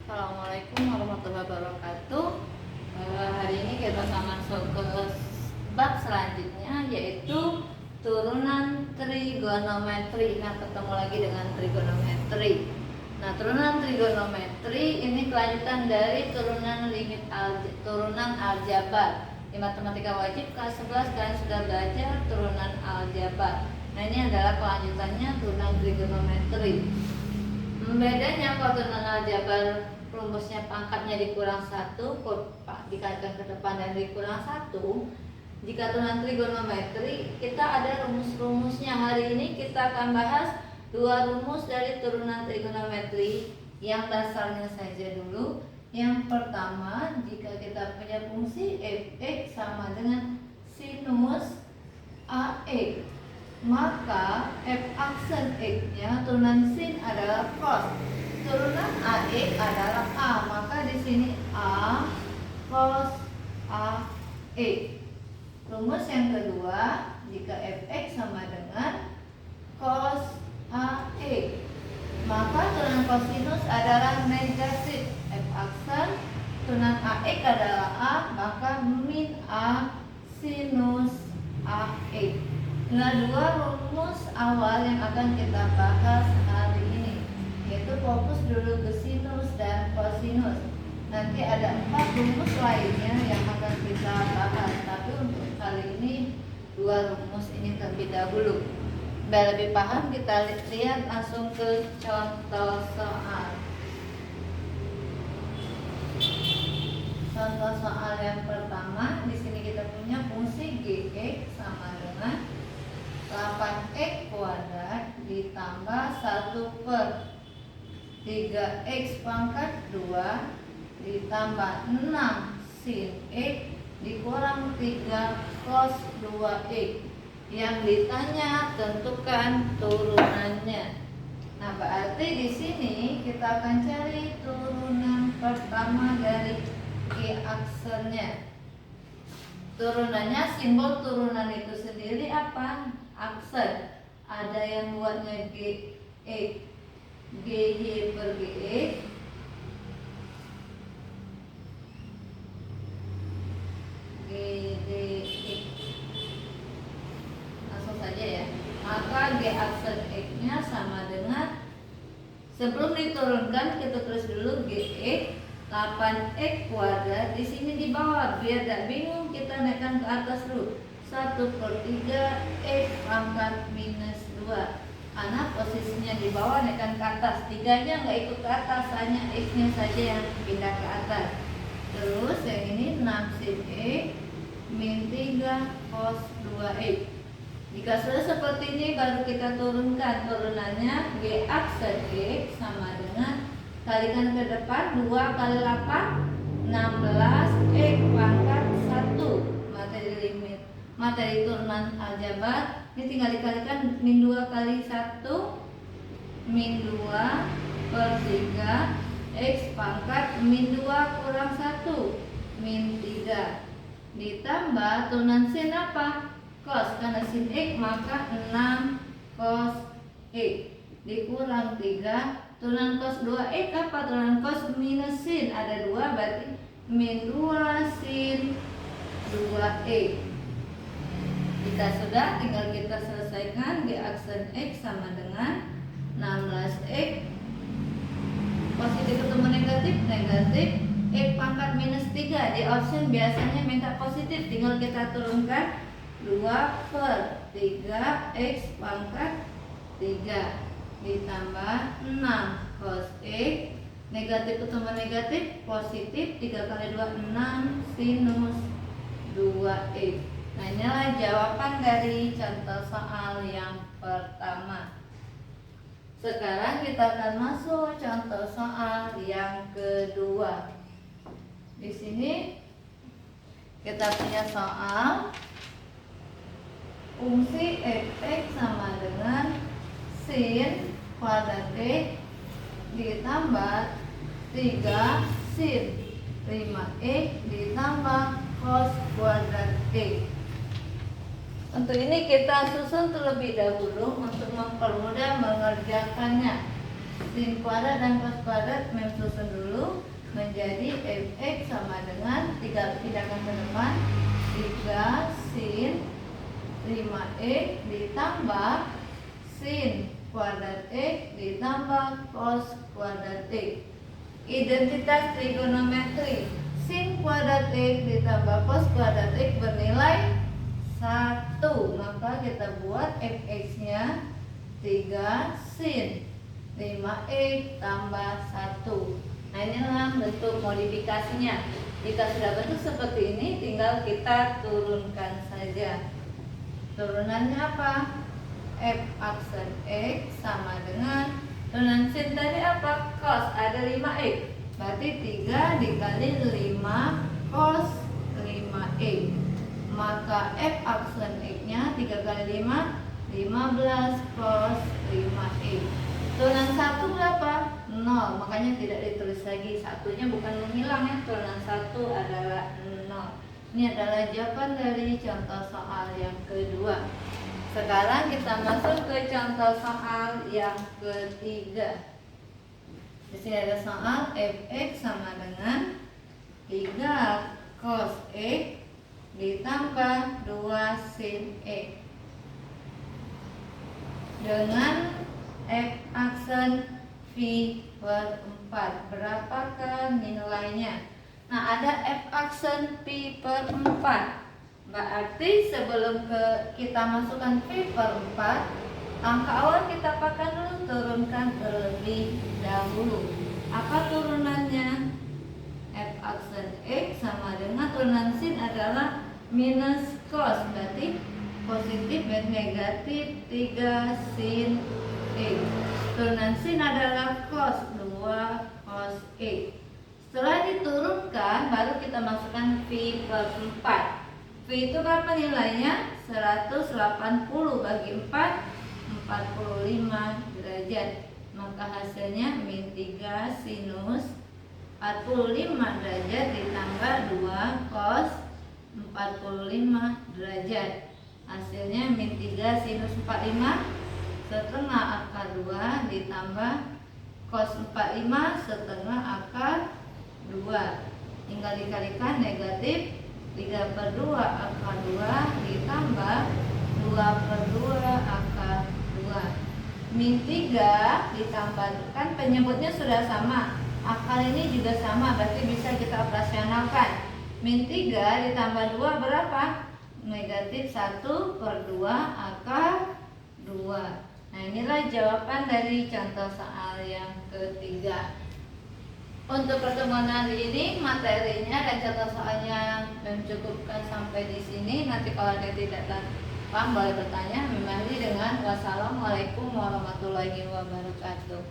Assalamualaikum warahmatullahi wabarakatuh. Hari ini kita akan masuk ke bab selanjutnya, yaitu turunan trigonometri. Nah, ketemu lagi dengan trigonometri. Nah, turunan trigonometri ini kelanjutan dari turunan aljabar. Di matematika wajib kelas 11 kalian sudah belajar turunan aljabar. Nah, ini adalah kelanjutannya turunan trigonometri. Bedanya kalau turunan aljabar rumusnya pangkatnya dikurang 1 dikalikan ke depan dan dikurang 1. Jika turunan trigonometri kita ada rumus-rumusnya. Hari ini kita akan bahas 2 rumus dari turunan trigonometri yang dasarnya saja dulu. Yang pertama, jika kita punya fungsi f(x) sama dengan sinus ax, maka f aksen x-nya turunan sin adalah cos, turunan ax adalah a, maka di sini a cos ax. Rumus yang kedua, jika fx sama dengan cos ax, maka turunan kosinus adalah negatif. F aksen turunan ax adalah a, maka min a sinus ax. Nah, 2 rumus awal yang akan kita bahas hari ini, yaitu fokus dulu ke sinus dan kosinus. Nanti ada 4 rumus lainnya yang akan kita bahas, tapi untuk kali ini 2 rumus ini terlebih dahulu. Biar lebih paham, kita lihat langsung ke contoh soal. Contoh soal yang pertama, di sini kita punya fungsi gx sama dengan 8x kuadrat ditambah 1 per 3x pangkat 2 ditambah 6 sin x dikurang 3 cos 2x. Yang ditanya tentukan turunannya. Nah, berarti di sini kita akan cari turunan pertama dari g aksennya. Turunannya, simbol turunan itu sendiri apa? Aksen. Ada yang buatnya g x, gy per gx, gdx. Langsung saja ya. Maka g aksen x-nya sama dengan, sebelum diturunkan kita tulis dulu gx 8x kuadrat, di sini di bawah biar tidak bingung kita naikkan ke atas dulu. 1 per 3 x pangkat minus 2, karena posisinya di bawah naikkan ke atas. 3-nya nggak ikut ke atas, hanya x-nya saja yang pindah ke atas. Terus yang ini 6 sin x min 3 cos 2x. Jika sudah seperti ini baru kita turunkan. Turunannya g aksen x sama dengan, kalikan ke depan 2 kali 8 16 x pangkat 1. Materi limit, materi turunan aljabar ini tinggal dikalikan. Min 2 kali 1 min 2 per 3 x pangkat min 2 kurang 1 min 3 ditambah turunan sin apa? Cos, karena sin x maka 6 cos x dikurang 3. Turunan cos 2x apa? Turunan cos minus sin, ada 2 berarti min 2 sin 2x. Jika sudah, tinggal kita selesaikan. G aksen x sama dengan 16x, positif ketemu negatif, negatif x pangkat minus 3. Di option biasanya minta positif, tinggal kita turunkan 2 per 3 x pangkat 3 ditambah 6 cos x, negatif ketemu negatif, positif, 3 kali 2 6 sinus 2x. Nah, inilah jawaban dari contoh soal yang pertama. Sekarang kita akan masuk contoh soal yang kedua. Di sini kita punya soal fungsi f(x) sama dengan sin kuadrat x ditambah 3 sin 5x ditambah cos kuadrat x. Untuk ini kita susun terlebih dahulu untuk mempermudah mengerjakannya. Sin kuadrat dan cos kuadrat susun dulu. tinggal pindahkan ke depan. 3 sin 5x ditambah sin kuadrat x ditambah cos kuadrat x. Identitas trigonometri, sin kuadrat x ditambah cos kuadrat x bernilai 1. Maka kita buat fx-nya 3 sin 5x tambah 1. Nah, inilah bentuk modifikasinya. Jika sudah bentuk seperti ini, tinggal kita turunkan saja. Turunannya apa? F aksen X sama dengan turunan sin tadi apa? Cos, ada 5x. Berarti 3 dikali 5 cos 5x. Maka F aksen X-nya 3 kali 5, 15 cos 5x. Turunan 1 berapa? 0. Makanya tidak ditulis lagi. Satunya bukan menghilang ya. Turunan 1 adalah 0. Ini adalah jawaban dari contoh soal yang kedua. Sekarang kita masuk ke contoh soal yang ketiga. Di sini ada soal fx sama dengan 3 cos x ditambah 2 sin x dengan f aksen v per 4. Berapakah nilainya? Nah, ada f aksen pi per 4. Berarti sebelum kita masukkan pi per 4, angka awal kita pakai dulu, turunkan terlebih dahulu. Apa turunannya? F aksen x sama dengan turunan sin adalah minus cos. Berarti positif dan negatif 3 sin x. Turunan sin adalah cos, 2 cos x. Setelah diturunkan, baru kita masukkan V per 4. V itu berapa nilainya? 180 bagi 4, 45 derajat. Maka hasilnya min 3 sinus 45 derajat ditambah 2 cos 45 derajat. Hasilnya min 3 sinus 45 setengah akar 2 ditambah cos 45 setengah akar 2. Tinggal dikalikan, negatif 3 per 2 akar 2 ditambah 2 per 2 akar 2. Min 3 ditambah, kan penyebutnya sudah sama, akar ini juga sama, berarti bisa kita operasionalkan. Min 3 ditambah 2 berapa? Negatif 1 per 2 akar 2. Nah, inilah jawaban dari contoh soal yang ketiga. Untuk pertemuan hari ini, materinya dan contoh soalnya mencukupkan sampai di sini. Nanti kalau ada tidak paham boleh bertanya. Memang dengan wassalamualaikum warahmatullahi wabarakatuh.